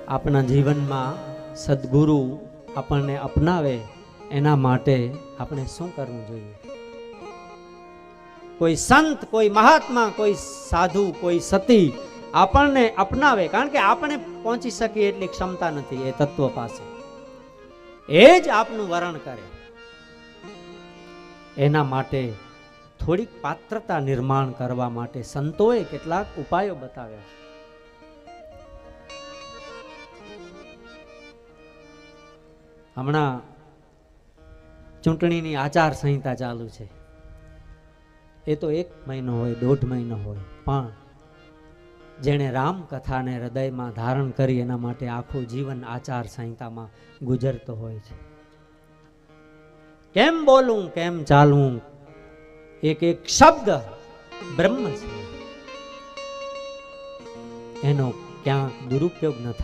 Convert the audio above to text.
આપણા જીવનમાં સદગુરુ આપણને અપનાવે એના માટે આપણે શું કરવું જોઈએ? કોઈ સંત, કોઈ મહાત્મા, કોઈ સાધુ, કોઈ સતી આપણને અપનાવે, કારણ કે આપણે પહોંચી શકીએ એટલી ક્ષમતા નથી એ તત્વ પાસે. એ જ આપનું વરણ કરે. એના માટે થોડીક પાત્રતા નિર્માણ કરવા માટે સંતોએ કેટલાક ઉપાયો બતાવ્યા. હમણાં ચૂંટણીની આચાર સંહિતા ચાલુ છે. એ તો 1 મહિનો હોય, 1.5 મહિનો હોય, પણ જેણે રામ કથાને હૃદયમાં ધારણ કરી એના માટે આખું જીવન આચાર સંહિતામાં ગુજરતો હોય છે. કેમ બોલવું, કેમ ચાલવું, એક એક શબ્દ બ્રહ્મ છે, એનો ક્યાંક દુરુપયોગ ન થાય.